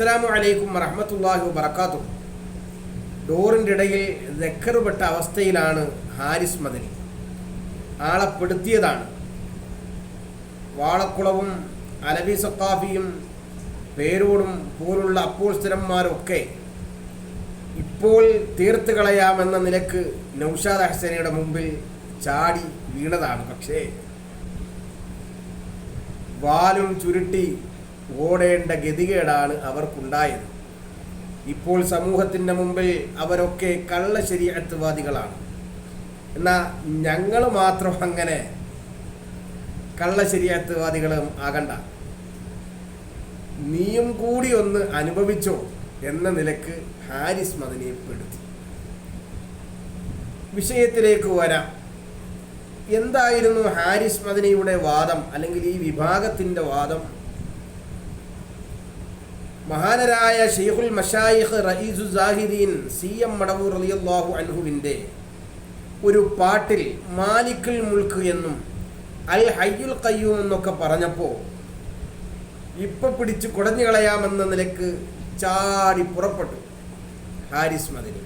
അസ്സലാമു അലൈക്കും വറഹ്മത്തുള്ളാഹി വബറകാതുഹു. ഡോറിൻ്റെ ഇടയിൽ ദക്കറുപെട്ട അവസ്ഥയിലാണ് ഹാരിസ് മദനി. ആളപ്പെടുത്തിയതാണ്. വാളക്കുളവും അലവി സഖാഫിയും പേരോടും പോലുള്ള അപ്പോൾ സ്ഥിരന്മാരൊക്കെ ഇപ്പോൾ തീർത്ത് കളയാമെന്ന നിലക്ക് നൗഷാദ് ഹസനിയുടെ മുമ്പിൽ ചാടി വീണതാണ്. പക്ഷേ വാലും ചുരുട്ടി ഓടേണ്ട ഗതികേടാണ് അവർക്കുണ്ടായത്. ഇപ്പോൾ സമൂഹത്തിൻ്റെ മുമ്പിൽ അവരൊക്കെ കള്ള ശരീഅത്ത്വാദികളാണ്. എന്നാൽ ഞങ്ങൾ മാത്രം അങ്ങനെ കള്ള ശരീഅത്ത്വാദികളും ആകണ്ട, നീയും കൂടി ഒന്ന് അനുഭവിച്ചോ എന്ന നിലക്ക് ഹാരിസ് മദനിയെ പെടുത്തി. വിഷയത്തിലേക്ക് വരാം. എന്തായിരുന്നു ഹാരിസ് മദനിയുടെ വാദം, അല്ലെങ്കിൽ ഈ വിഭാഗത്തിൻ്റെ വാദം? മഹാനരായ ഷെയ്ഖുൽ മശായിഖ് റഈസു സാഹിദീൻ CM മടവൂർ റളിയല്ലാഹു അൻഹുവിൻ്റെ ഒരു പാട്ടിൽ മാലിക്കുൽ മുൽക്ക് എന്നും അൽ ഹയ്യുൽ ഖയ്യൂം എന്നൊക്കെ പറഞ്ഞപ്പോൾ ഇപ്പം പിടിച്ച് കുടഞ്ഞു കളയാമെന്ന നിലക്ക് ചാടി പുറപ്പെട്ടു ഹാരിസ് മദനി.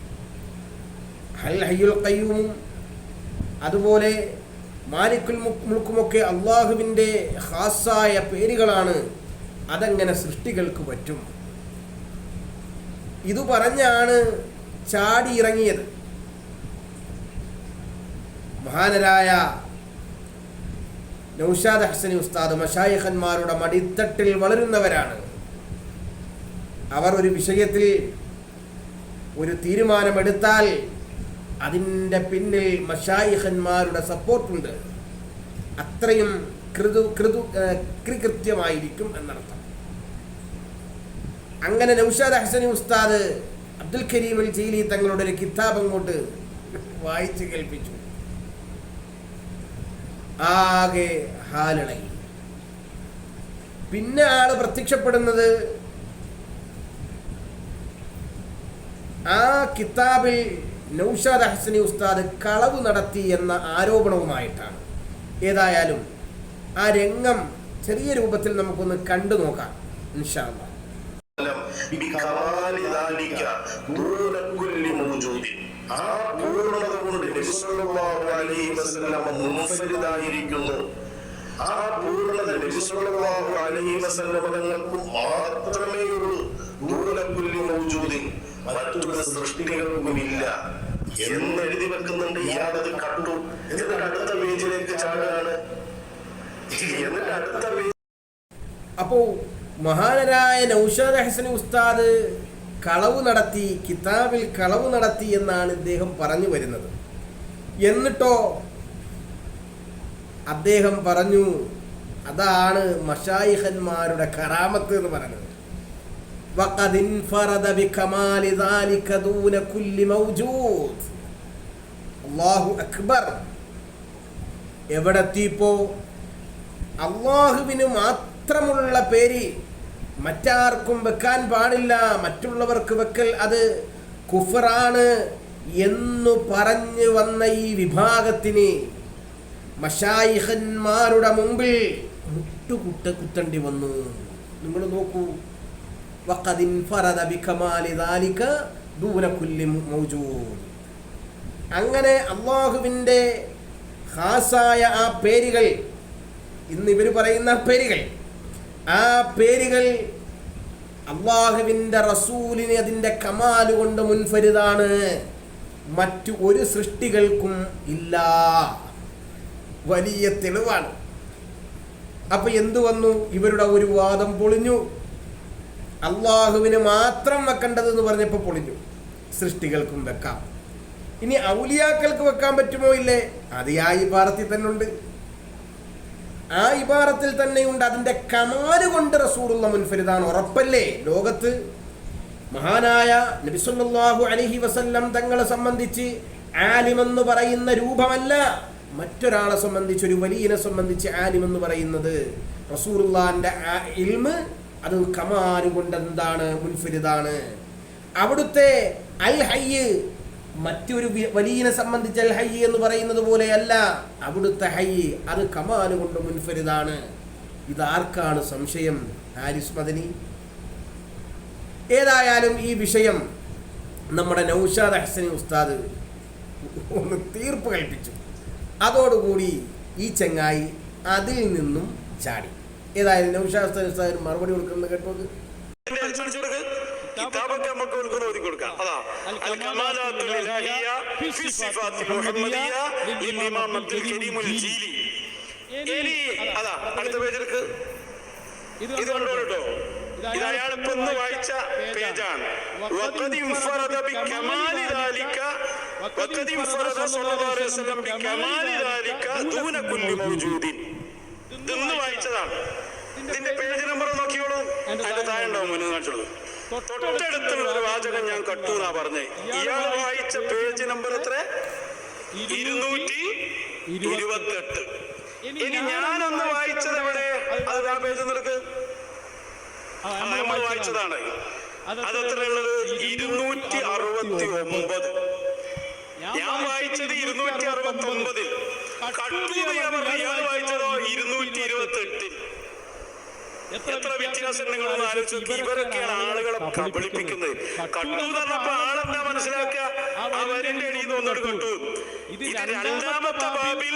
അൽ ഹയ്യുൽ ഖയ്യൂമും അതുപോലെ മാലിക്കുൽ മുൽക്കുമൊക്കെ അള്ളാഹുവിൻ്റെ ഖാസായ പേരുകളാണ്. അതെങ്ങനെ സൃഷ്ടികൾക്ക് പറ്റും? ഇത് പറഞ്ഞാണ് ചാടി ഇറങ്ങിയത്. മഹാനരായ നൗഷാദ് ഹസനി ഉസ്താദ് മശായിഖന്മാരുടെ മടിത്തട്ടിൽ വളരുന്നവരാണ്. അവർ ഒരു വിഷയത്തിൽ ഒരു തീരുമാനമെടുത്താൽ അതിൻ്റെ മശായിഖന്മാരുടെ സപ്പോർട്ടുണ്ട്. അത്രയും കൃത്യമായിരിക്കും എന്നർത്ഥം. അങ്ങനെ നൗഷാദ് ഹസനി ഉസ്താദ് അബ്ദുൽ കരീം അൽ ജീലി തങ്ങളുടെ ഒരു കിതാബ് അങ്ങോട്ട് വായിച്ച് കേൾപ്പിച്ചു. ആകെ ഹാലിളകി. പിന്നെ ആള് പ്രത്യക്ഷപ്പെടുന്നത് ആ കിതാബിൽ നൗഷാദ് ഹസനി ഉസ്താദ് കളവ് നടത്തി എന്ന ആരോപണവുമായിട്ടാണ്. ഏതായാലും ആ രംഗം ചെറിയ രൂപത്തിൽ നമുക്കൊന്ന് കണ്ടു നോക്കാം ഇൻഷാ അല്ലാഹ്. ആ പൂർണ്ണത കൊണ്ട് നബി സല്ലല്ലാഹു അലൈഹി വസല്ലം മുൻഫരിദായിരിക്കുന്നു. ആ പൂർണ്ണത നബി സല്ലല്ലാഹു അലൈഹി വസല്ലം തങ്ങൾക്ക് മാത്രമേ ഉള്ളൂ. ദൂന കുല്ലി മൗജൂദിൻ, മറ്റുള്ള സൃഷ്ടികൾക്കുമില്ല എന്ന് എഴുതി വെക്കുന്നുണ്ട്. ഇയാളത് കണ്ടു. എന്നിട്ട് അടുത്ത പേജിലേക്ക് ചാടുകയാണ്. എന്നിട്ട് അടുത്ത അപ്പോ മഹാനരായ നൗഷാദ് ഹസനി ഉസ്താദ് കളവ് നടത്തി, കിതാബിൽ കളവ് നടത്തി എന്നാണ് ഇദ്ദേഹം പറഞ്ഞു വരുന്നത്. എന്നിട്ടോ അദ്ദേഹം പറഞ്ഞു അതാണ് മശായിഖന്മാരുടെ കറാമത്ത് എന്ന് പറയുന്നത്. വഖദ് ഇൻഫറദ ബികമാലി ദാലിക ദൂന കുല്ലി മൗജൂദ്. അല്ലാഹു അക്ബർ. എവിടെത്തിയപ്പോ അള്ളാഹുവിന് മാത്രമുള്ള പേര് മറ്റാർക്കും വെക്കാൻ പാടില്ല, മറ്റുള്ളവർക്ക് വെക്കൽ അത് കുഫറാണ് എന്നു പറഞ്ഞു വന്ന ഈ വിഭാഗത്തിന് മശായിഖന്മാരുടെ മുമ്പിൽ കുത്തേണ്ടി വന്നു. നിങ്ങൾ നോക്കൂ. വഖദ് ഇൻഫറദ ബികമാലി ദാലിക ദൂന കുല്ലി മൗജൂദ്. അങ്ങനെ അല്ലാഹുവിൻ്റെ ഖാസായ ആ പേരുകൾ, ഇന്ന് ഇവർ പറയുന്ന പേരുകൾ, ആ പേരുകൾ അല്ലാഹുവിൻ്റെ റസൂലിന് അതിൻ്റെ കമാല് കൊണ്ട് മുൻഫരിദാണ്, മറ്റു ഒരു സൃഷ്ടികൾക്കും ഇല്ല. വലിയ തെളിവാണ്. അപ്പൊ എന്തു വന്നു? ഇവരുടെ ഒരു വാദം പൊളിഞ്ഞു. അള്ളാഹുവിന് മാത്രം വെക്കേണ്ടതെന്ന് പറഞ്ഞപ്പോൾ പൊളിഞ്ഞു. സൃഷ്ടികൾക്കും വെക്കാം. ഇനി ഔലിയാക്കൾക്ക് വെക്കാൻ പറ്റുമോ? ഇല്ലേ, അത് ആ ഇബാറത്തിൽ തന്നെ ഉണ്ട്. ആ ഇബാറത്തിൽ തന്നെയുണ്ട്. അതിൻ്റെ കമാല് കൊണ്ട് റസൂലുള്ള മുൻഫരിദാണ്. ഉറപ്പല്ലേ? ലോകത്ത് മഹാനായ നബി സല്ലല്ലാഹു അലൈഹി വസല്ലം തങ്ങളെ സംബന്ധിച്ച് ആലിമെന്ന് പറയുന്ന രൂപമല്ല മറ്റൊരാളെ സംബന്ധിച്ച്, ഒരു വലിയനെ സംബന്ധിച്ച് ആലിമെന്ന് പറയുന്നത് റസൂലുള്ളാഹിന്റെ ഇൽമ് അത് കമാല് കൊണ്ട് എന്താണ്? മുൻഫരിദാണ്. അവിടുത്തെ അൽ ഹയ്യ് മറ്റൊരു വലിയനെ സംബന്ധിച്ച് അൽ ഹയ്യ് എന്ന് പറയുന്നത് പോലെയല്ല. അവിടുത്തെ ഹയ്യ് അത് കമാല് കൊണ്ട് മുൻഫരിദാണ്. ഇതാർക്കാണ് സംശയം? ഹാരിസ് മദനി. ഏതായാലും ഈ വിഷയം നമ്മുടെ നൗഷാദ് ഹസനി ഉസ്താദ് ഒന്ന് തീർപ്പ് കൽപ്പിച്ചു. അതോടുകൂടി ഈ ചങ്ങായി അതിൽ നിന്നും ചാടി. ഏതായാലും നൗഷാദ് ഹസനി ഉസ്താദ് മറുപടി കൊടുക്കുന്നത് കേട്ടോത്. കിതാബൊക്കെ നമുക്ക് ഓതി കൊടുക്കാം. അതാ അൽ കമാലാത്തുൽ ഇലാഹിയ ഫി സിഫാത്തിൽ മുഹമ്മദിയ ലിൽ ഇമാം അബ്ദുൽ കരീമുൽ ജീലി. ഇനി അതാ അടുത്ത പേജിലേക്ക് ഇത് കണ്ടോട്ടോ. ഇത് അയാൾ ഇപ്പൊ ഒന്ന് വായിച്ച പേജാണ്. വഖദ് ഇൻഫറദ ബികമാലി ദാലിക വഖദ് ഇൻഫറദ സ്വല്ലല്ലാഹു അലൈഹി വസല്ലം ബികമാലി ദാലിക ദൂന കുല്ലി മൗജൂദിൻ. ഇതൊന്ന് വായിച്ചതാണ്. ഇതിന്റെ പേജ് നമ്പർ നോക്കിയോളൂ. അതിന്റെ താഴെ ഉണ്ടാവും മുന്നേ കാണിച്ചോളൂ. തൊട്ടടുത്തുള്ള ഒരു വാചകം ഞാൻ കട്ടു എന്നാ പറഞ്ഞേ. ഇയാൾ വായിച്ച പേജ് നമ്പർ എത്ര? 228. ഇനി ഞാനൊന്ന് വായിച്ചത് എവിടെ? അത് ആ പേജ് നിനക്ക് നമ്മൾ വായിച്ചതാണ്. അതെത്രയുള്ളത്? 269. ഞാൻ വായിച്ചത് 269. ഇയാൾ വായിച്ചതോ 228. എത്ര വ്യത്യാസം നിങ്ങളൊന്ന് ആലോചിച്ചു. ഇവരൊക്കെയാണ് ആളുകളെ കബളിപ്പിക്കുന്നത്. കട്ടു എന്ന് പറഞ്ഞപ്പോ ആളെന്താ മനസ്സിലാക്കുക? ആ വരിന്റെ അടിയിൽ നിന്ന് ഒന്നോട് കട്ടു. ഇത് രണ്ടാമത്തെ ബാബിൽ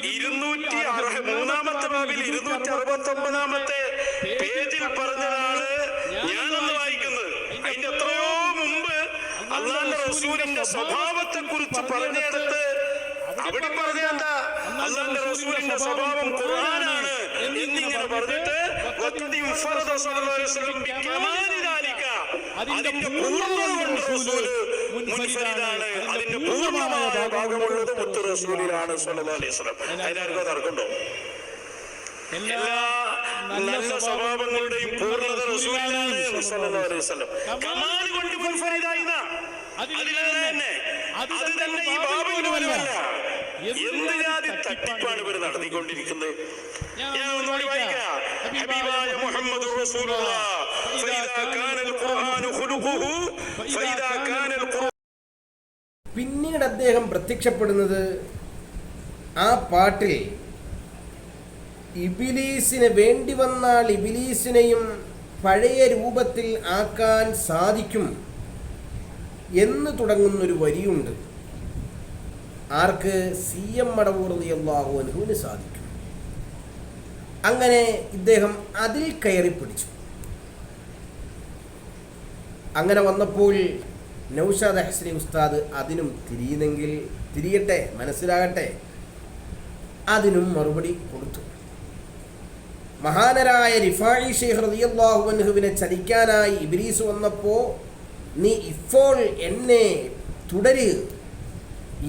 263 ബാബിൽ 269 പേജിൽ പറഞ്ഞതാണ് ഞാനൊന്ന് വായിക്കുന്നത്. അതിന്റെ എത്രയോ മുമ്പ് അല്ലാഹുവിന്റെ റസൂലിന്റെ സ്വഭാവത്തെ കുറിച്ച് പറഞ്ഞെടുത്ത് അവിടെ പറഞ്ഞ എന്താ? അല്ലാഹുവിന്റെ റസൂലിന്റെ സ്വഭാവം ഖുർആനാണ് എന്നിങ്ങനെ പറഞ്ഞിട്ട് അതിന്റെ പൂർണ്ണമായ റസൂല് മുൻഫരിദാണ്. അതിന്റെ പൂർണ്ണമായ ഭാഗമുള്ളത് മുത്ത് റസൂലിലാണ് സ്വല്ലല്ലാഹു അലൈഹി വസല്ലം. അതിനാർക്കോ തർക്കമുണ്ടോ? എല്ലാ നല്ല സ്വഭാവങ്ങളുടെയും പൂർണ്ണത റസൂലിലാണ് സ്വല്ലല്ലാഹു അലൈഹി വസല്ലം. കമാൽ കൊണ്ട് മുൻഫരിദായിനാ അതിലല്ല തന്നെ. അത് തന്നെ ഈ ബാബിന് വലുതല്ല. എന്ത് ജാതി തട്ടിപ്പാണ് ഇവർ നടത്തിക്കൊണ്ടിരിക്കുന്നത്? ഞാൻ ഒന്നുകൂടി വായിക്കാം. ഹബീബായ മുഹമ്മദുർ റസൂലുള്ളാഹ് ഫൈദാ കാനൽ ഖുർആനു ഖുലുഖുഹു ഫൈദാ കാനൽ ഖുർആൻ. പിന്നീട് അദ്ദേഹം പ്രത്യക്ഷപ്പെടുന്നത് ആ പാട്ടിൽ ഇബിലീസിന് വേണ്ടി വന്നാൽ ഇബിലീസിനെയും പഴയ രൂപത്തിൽ ആക്കാൻ സാധിക്കും എന്ന് തുടങ്ങുന്നൊരു വരിയുണ്ട്. ആർക്ക്? CM മടവൂർ റളിയല്ലാഹു അൻഹുവിന് സാധിക്കും. അങ്ങനെ ഇദ്ദേഹം അതിൽ കയറി പിടിച്ചു. അങ്ങനെ വന്നപ്പോൾ നൗഷാദ് ഹസനി ഉസ്താദ് അതിനും തിരിയുന്നെങ്കിൽ തിരിയട്ടെ, മനസ്സിലാകട്ടെ, അതിനും മറുപടി കൊടുത്തു. മഹാനരായ റിഫായി ശൈഖ് റളിയല്ലാഹു അൻഹുവിനെ ചതിക്കാനായി ഇബ്ലീസ് വന്നപ്പോൾ നീ ഇപ്പോൾ എന്നെ തുടര്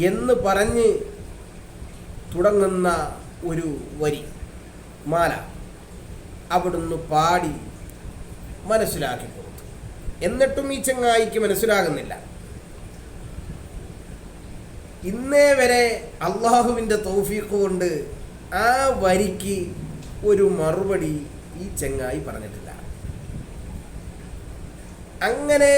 എന്ന് പറഞ്ഞ് തുടങ്ങുന്ന ഒരു വരി മാല അവിടുന്ന് പാടി മനസ്സിലാക്കി കൊടുത്തു. എന്നിട്ടും ഈ ചങ്ങായിക്ക് മനസ്സിലാകുന്നില്ല. ഇന്നേ വരെ അള്ളാഹുവിൻ്റെ തൗഫീഖ് കൊണ്ട് ആ വരിക്ക് ഒരു മറുപടി ഈ ചങ്ങായി പറഞ്ഞിട്ടില്ല. അങ്ങനെ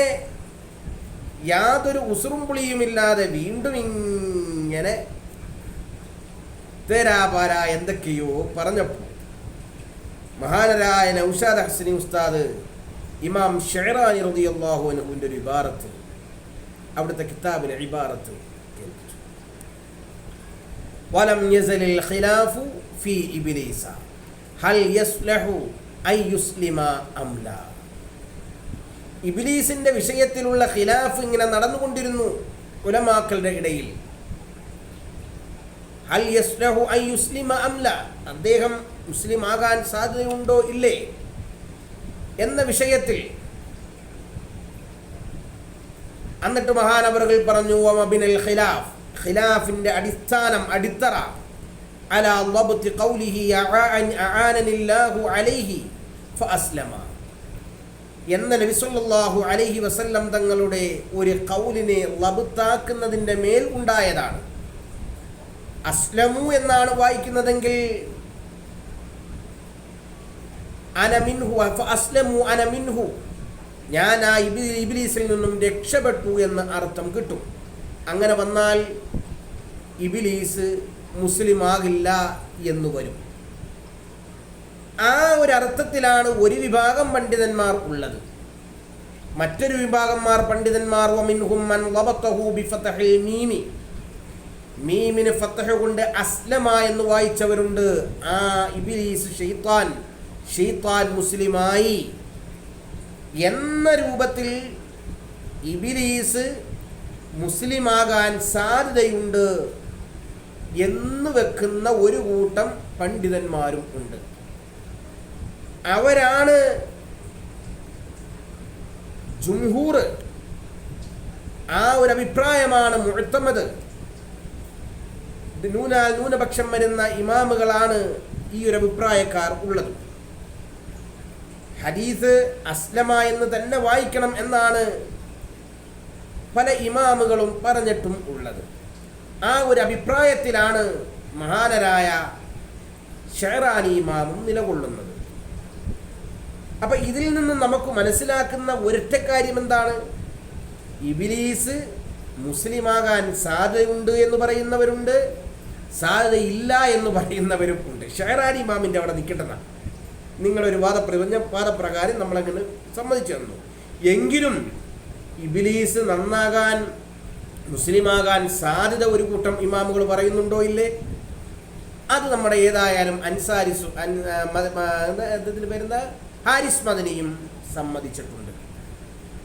യാതൊരു ഉസുറുംപുളിയുമില്ലാതെ വീണ്ടും ഇങ്ങനെ തേരാപാര എന്തൊക്കെയോ പറഞ്ഞപ്പോൾ മഹാനരായ നൗഷാദ് ഹസനി ഉസ്താദ് ഇമാം ഷെഹറാനി റളിയല്ലാഹു അൻഹുവിൻ്റെ ഒരു ഇബാറത്ത്, അവിടുത്തെ കിതാബിലെ ഇബാറത്ത് കേൾപ്പിച്ചു. വലം യസലിൽ ഖിലാഫു ഫീ ഇബ്ലീസ ഹൽ യസ്ലഹു അൻ യുസ്ലിമ അം ലാ. ഇബ്ലീസിന്റെ വിഷയത്തിലുള്ള ഖിലാഫ് ഇങ്ങനെ നടന്നുകൊണ്ടിരുന്നു ഉലമാക്കളുടെ ഇടയിൽ. ഹൽ യസ്ലഹു അൻ യുസ്ലിമ അം ലാ, അദ്ദേഹം മുസ്ലിം ആകാൻ സാധ്യതയുണ്ടോ ഇല്ലേ എന്ന വിഷയത്തിൽ. എന്നിട്ട് മഹാനവറുകൾ പറഞ്ഞു വമബിനൽ ഖിലാഫ്, ഖിലാഫിന്റെ അടിസ്ഥാനം, അടിത്തറ അലാ ളബ്തി ഖൗലിഹി അആനനില്ലാഹു അലൈഹി ഫഅസ്ലമ എന്ന നബി സല്ലല്ലാഹു അലൈഹി വസല്ലം തങ്ങളുടെ ഒരു ഖൗലിനെ ലബ്താക്കുന്നതിൻ്റെ മേൽ ഉണ്ടായതാണ്. അസ്ലമു എന്നാണ് വായിക്കുന്നതെങ്കിൽ അന മിൻഹു ഫഅസ്ലമു അന മിൻഹു, ഞാൻ ആ ഇബ്ലീസിൽ നിന്നും രക്ഷപ്പെട്ടു എന്ന് അർത്ഥം കിട്ടും. അങ്ങനെ വന്നാൽ ഇബ്ലീസ് മുസ്ലിം ആകില്ല എന്ന് വരും. ആ ഒരു അർത്ഥത്തിലാണ് ഒരു വിഭാഗം പണ്ഡിതന്മാർ ഉള്ളത്. മറ്റൊരു വിഭാഗന്മാർ പണ്ഡിതന്മാർ വമിൻഹും മൻ ലബതഹു ബിഫതഹിൽ മീമി, മീമിന് ഫതഹ് കൊണ്ട് അസ്ലമ എന്ന് വായിച്ചവരുണ്ട്. ആ ഇബ്ലീസ് ഷൈത്താൻ മുസ്ലിമായി എന്ന രൂപത്തിൽ ഇബ്ലീസ് മുസ്ലിമാകാൻ സാധ്യതയുണ്ട് എന്ന് വെക്കുന്ന ഒരു കൂട്ടം പണ്ഡിതന്മാരും ഉണ്ട്. അവരാണ് ജുംഹൂർ. ആ ഒരു അഭിപ്രായമാണ് മുഅ്തമദ്. ന്യൂനപക്ഷം വരുന്ന ഇമാമുകളാണ് ഈ ഒരു അഭിപ്രായക്കാർ ഉള്ളത്. ഹദീസ് അസ്ലമ എന്ന് തന്നെ വായിക്കണം എന്നാണ് പല ഇമാമുകളും പറഞ്ഞിട്ടും ഉള്ളത്. ആ ഒരു അഭിപ്രായത്തിലാണ് മഹാനരായ ഷഅറാനി ഇമാമും നിലകൊള്ളുന്നത്. അപ്പൊ ഇതിൽ നിന്ന് നമുക്ക് മനസ്സിലാക്കുന്ന ഒരൊറ്റ കാര്യം എന്താണ്? ഇബ്ലീസ് മുസ്ലിമാകാൻ സാധ്യതയുണ്ട് എന്ന് പറയുന്നവരുണ്ട്, സാധ്യതയില്ല എന്ന് പറയുന്നവരും ഉണ്ട്. ഷഅറാനി ഇമാമിൻ്റെ അവിടെ നിൽക്കേണ്ടതാണ്. നിങ്ങളൊരു വാദപ്രകാരം നമ്മളങ്ങനെ സമ്മതിച്ചു തന്നു. എങ്കിലും ഇബ്ലീസ് നന്നാകാൻ, മുസ്ലിമാകാൻ സാധ്യത ഒരു കൂട്ടം ഇമാമുകൾ പറയുന്നുണ്ടോ ഇല്ലേ? അത് നമ്മുടെ ഏതായാലും ഇതിന് പേരുന്ന ഹാരിസ് മദനിയും സമ്മതിച്ചിട്ടുണ്ട്.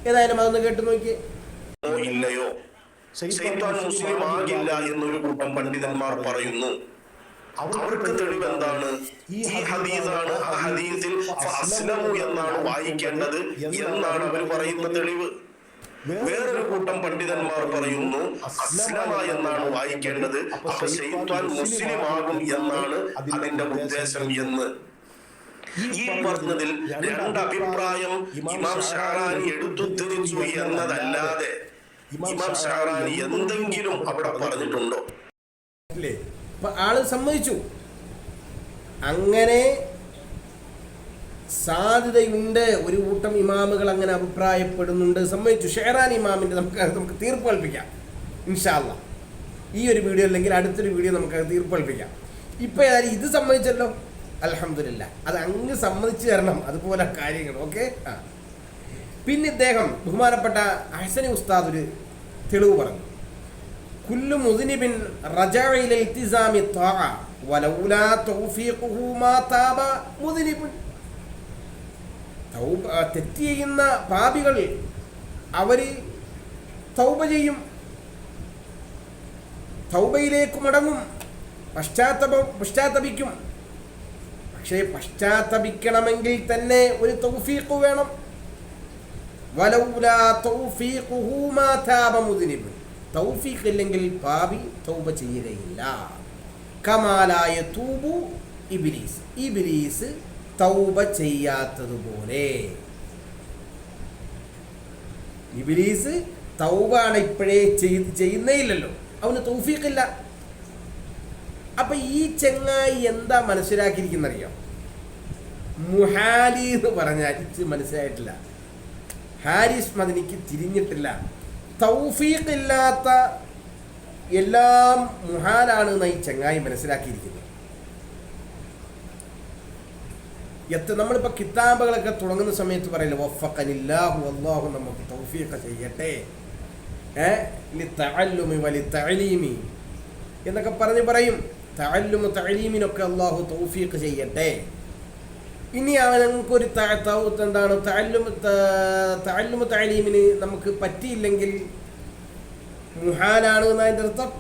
ഏതായാലും അതൊന്ന് കേട്ടു നോക്കിയേ. ഇല്ലയോ ശൈത്താൻ മുസ്ലിം ആകില്ല എന്നൊരു കൂട്ടം പണ്ഡിതന്മാർ പറയുന്നു. അവർക്ക് തെളിവ് എന്താണ്? ഈ ഹദീസാണ്. ആ ഹദീസിൽ ഫഅസ്ലമു എന്നാണ് വായിക്കേണ്ടത് എന്നാണ് അവർ പറയുന്ന തെളിവ്. വേറൊരു കൂട്ടം പണ്ഡിതന്മാർ പറയുന്നു അസ്ലമ എന്നാണ് വായിക്കേണ്ടത്, അപ്പൊ ശൈത്താൻ മുസ്ലിം ആകും എന്നാണ് അതിന്റെ ഉദ്ദേശം എന്ന്. ഈ പറഞ്ഞതിൽ രണ്ട് അഭിപ്രായം ഇമാം ഷഅറാനി എടുത്തുദ്ധരിച്ചു എന്നതല്ലാതെ ഇമാം ഷഅറാനി എന്തെങ്കിലും അവിടെ പറഞ്ഞിട്ടുണ്ടോ? ആള് സമ്മതിച്ചു അങ്ങനെ സാധ്യതയുണ്ട്. ഒരു കൂട്ടം ഇമാമുകൾ അങ്ങനെ അഭിപ്രായപ്പെടുന്നുണ്ട്, സമ്മതിച്ചു. ഷഅറാനി ഇമാമിന്റെ നമുക്ക് തീർപ്പ് കൽപ്പിക്കാം ഇൻഷാ അല്ലാഹ്. ഈ ഒരു വീഡിയോ അല്ലെങ്കിൽ അടുത്തൊരു വീഡിയോ നമുക്ക് തീർപ്പ് കൽപ്പിക്കാം. ഇപ്പൊ ഏതായാലും ഇത് സമ്മതിച്ചല്ലോ, അൽഹംദുലില്ലാ. അത് അങ്ങ് സമ്മതിച്ചു തരണം, അതുപോലെ കാര്യങ്ങൾ. ഓക്കെ. പിന്നെ ഇദ്ദേഹം ബഹുമാനപ്പെട്ട അഹ്സനി ഉസ്താദ് ഒരു തെളിവ് പറഞ്ഞു. കുല്ലു മുദ്നിബിൻ റജഅ ഇല ഇൽതിസാമി ത്വാഅ വലൗലാ തൗഫീഖുഹു മാ താബ മുദ്നിബുൻ. തെറ്റ് ചെയ്യുന്ന പാപികൾ അവര് തൗബ ചെയ്യും, തൗബയിലേക്ക് മടങ്ങും, പശ്ചാത്തപിക്കും. പക്ഷേ പശ്ചാത്തപിക്കണമെങ്കിൽ തന്നെ ഒരു തൗഫീഖ് വേണം. വലൗലാ തൗഫീഖുഹു മാ താബ മുദ്നിബ്. തൗഫീഖ് ഇല്ലെങ്കിൽ പാപി തൗബ ചെയ്യുകയില്ല. കമാലായ തൂബു ഇബ്ലീസ്. ഇബ്ലീസ് തൗബ ചെയ്യാത്തതുപോലെ. ഇബ്ലീസ് തൗബാണ് ഇപ്പോഴേ ചെയ്യുന്നേയില്ലല്ലോ, അവന് തൗഫീഖില്ല. അപ്പൊ ഈ ചെങ്ങായി എന്താ മനസ്സിലാക്കിയിരിക്കുന്നറിയാം? മുഹാലി എന്ന് പറഞ്ഞാൽ മനസ്സിലായിട്ടില്ല. ഹാരിസ് മദനിക്ക് തിരിഞ്ഞിട്ടില്ല. തൗഫീഖ് ഇല്ലാത്ത എല്ലാം മുഹാലാണ് എന്ന് ഈ ചെങ്ങായി മനസ്സിലാക്കിയിരിക്കുന്നത്. നമ്മളിപ്പോ കിതാബുകളൊക്കെ തുടങ്ങുന്ന സമയത്ത് പറയില്ല വഫഖനില്ലാഹു, അല്ലാഹു നമുക്ക് തൗഫീഖ് ചെയ്യട്ടെ ലിതഅല്ലുമി വലിതഅലീമി എന്നൊക്കെ പറയും. തഅല്ലുമു തഅലീമിനൊക്കെ അല്ലാഹു തൗഫീഖ് ചെയ്യട്ടെ. ഇനി നമുക്കൊരു എന്താണ് തഅല്ലുമു തഅലീമിന് നമുക്ക് പറ്റിയില്ലെങ്കിൽ മുഹാലാണ് എന്നതിൻ്റെ അർത്ഥം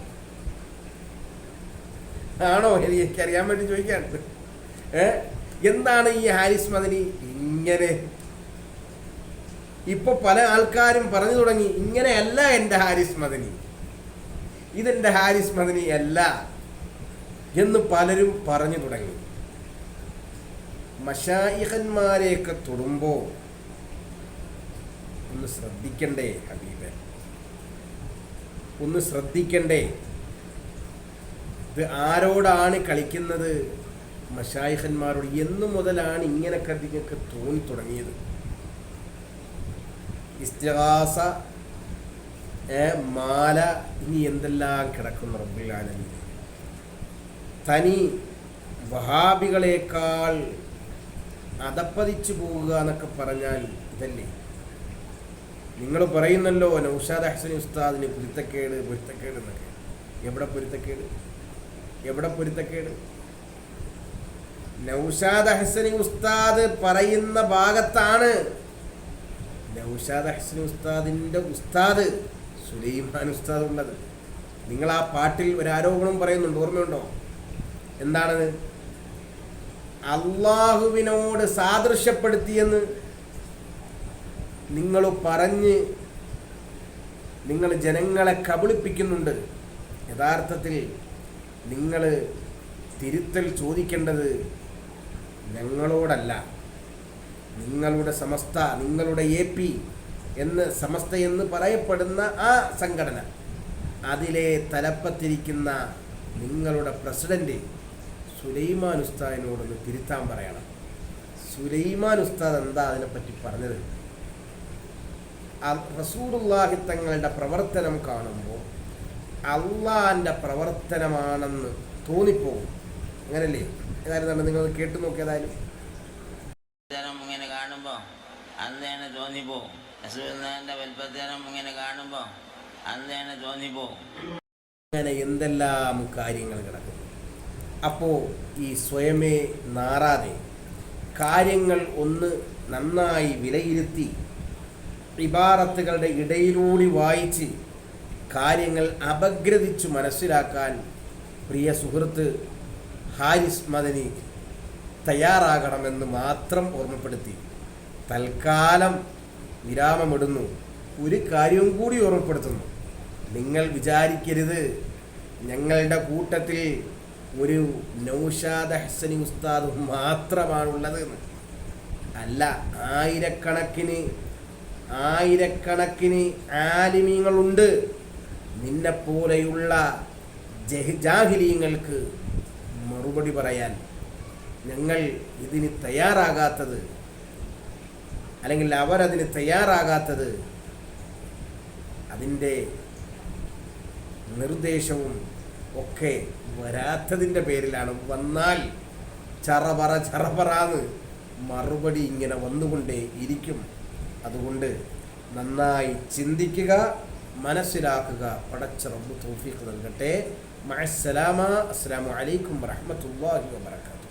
ആണോ? എനിക്കറിയാൻ വേണ്ടി ചോദിക്കാണ്. എന്താണ് ഈ ഹാരിസ് മദനി ഇങ്ങനെ? ഇപ്പൊ പല ആൾക്കാരും പറഞ്ഞു തുടങ്ങി ഇങ്ങനെയല്ല എൻ്റെ ഹാരിസ് മദനി, ഇതെൻ്റെ ഹാരിസ് മദനി അല്ല എന്ന് പലരും പറഞ്ഞു തുടങ്ങി. മശായിഖന്മാരെയൊക്കെ തൊടുമ്പോൾ ഒന്ന് ശ്രദ്ധിക്കണ്ടേ ഹബീബെ? ഒന്ന് ശ്രദ്ധിക്കണ്ടേ? ഇത് ആരോടാണ് കളിക്കുന്നത്? മശായിഖന്മാരോട്. എന്നു മുതലാണ് ഇങ്ങനൊക്കെ നിങ്ങൾക്ക് തോന്നി തുടങ്ങിയത്? ഇസ്തിഗാസ, മാല, ഇനി എന്തെല്ലാം കിടക്കുന്നു റബ്ബുൽ ആലമീൻ. തനി വഹാബികളെക്കാൾ അതപ്പതിച്ചു പോവുക എന്നൊക്കെ പറഞ്ഞാൽ ഇതല്ലേ? നിങ്ങൾ പറയുന്നല്ലോ നൗഷാദ് ഹസനി ഉസ്താദിന് പൊരുത്തക്കേട് എന്നൊക്കെ. എവിടെ പൊരുത്തക്കേട്? നൗഷാദ് ഹസനി ഉസ്താദ് പറയുന്ന ഭാഗത്താണ് നൗഷാദ് ഹസനി ഉസ്താദിൻ്റെ ഉസ്താദ് സുലൈമാൻ ഉസ്താദ് ഉള്ളത്. നിങ്ങൾ ആ പാട്ടിൽ ഒരു ആരോപണം പറയുന്നുണ്ട്, ഓർമ്മയുണ്ടോ? എന്താണത്? അള്ളാഹുവിനോട് സാദൃശ്യപ്പെടുത്തിയെന്ന് നിങ്ങൾ പറഞ്ഞ് നിങ്ങൾ ജനങ്ങളെ കബളിപ്പിക്കുന്നുണ്ട്. യഥാർത്ഥത്തിൽ നിങ്ങൾ തിരുത്തൽ ചോദിക്കേണ്ടത് ഞങ്ങളോടല്ല, നിങ്ങളുടെ സമസ്ത, നിങ്ങളുടെ AP എന്ന് സമസ്ത എന്ന് പറയപ്പെടുന്ന ആ സംഘടന, അതിലെ തലപ്പത്തിരിക്കുന്ന നിങ്ങളുടെ പ്രസിഡന്റ് സുലൈമാൻ ഉസ്താദിനോടൊന്ന് തിരുത്താൻ പറയണം. സുലൈമാൻ ഉസ്താദ് എന്താ അതിനെപ്പറ്റി പറഞ്ഞത്? റസൂലുള്ളാഹി തങ്ങളുടെ പ്രവർത്തനം കാണുമ്പോൾ അള്ളാഹിൻ്റെ പ്രവർത്തനമാണെന്ന് തോന്നിപ്പോകും. അങ്ങനല്ലേ? ഏതായാലും നിങ്ങൾ കേട്ടു നോക്കിയതായാലും ഇങ്ങനെ കാണുമ്പോൾ അന്ന് തോന്നിപ്പോവും. റസൂലുള്ളാഹിന്റെ വൽപ്പത്തരം ഇങ്ങനെ കാണുമ്പോൾ അന്ന് തോന്നിപ്പോവും. അങ്ങനെ എന്തെല്ലാം കാര്യങ്ങൾ കിടക്കുന്നു. അപ്പോൾ ഈ സ്വയമേ നാറാതെ കാര്യങ്ങൾ ഒന്ന് നന്നായി വിലയിരുത്തി ഇബാറത്തുകളുടെ ഇടയിലൂടെ വായിച്ച് കാര്യങ്ങൾ അപഗ്രഥിച്ചു മനസ്സിലാക്കാൻ പ്രിയ സുഹൃത്ത് ഹാരിസ് മദനി തയ്യാറാകണമെന്ന് മാത്രം ഓർമ്മപ്പെടുത്തി തൽക്കാലം വിരാമമിടുന്നു. ഒരു കാര്യവും കൂടി ഓർമ്മപ്പെടുത്തുന്നു. നിങ്ങൾ വിചാരിക്കരുത് ഞങ്ങളുടെ കൂട്ടത്തിൽ ഒരു നൗഷാദ് ഹസനി ഉസ്താദ് മാത്രമാണുള്ളത് എന്ന്. അല്ല, ആയിരക്കണക്കിന് ആലിമീങ്ങളുണ്ട്. നിന്നെപ്പോലെയുള്ള ജാഹിലീങ്ങൾക്ക് മറുപടി പറയാൻ. ഞങ്ങൾ ഇതിന് തയ്യാറാകാത്തത്, അല്ലെങ്കിൽ അവരതിന് തയ്യാറാകാത്തത്, അതിൻ്റെ നിർദ്ദേശവും ഒക്കെ വരാത്തതിൻ്റെ പേരിലാണ്. വന്നാൽ ചറപറാന്ന് മറുപടി ഇങ്ങനെ വന്നുകൊണ്ടേ ഇരിക്കും. അതുകൊണ്ട് നന്നായി ചിന്തിക്കുക, മനസ്സിലാക്കുക. പടച്ച റബ്ബ് തൗഫീഖ് നൽകട്ടെ. മഅസ്സലാമ. അസ്സലാമു അലൈക്കും വറഹ്മത്തുള്ളാഹി വബറകാതുഹു.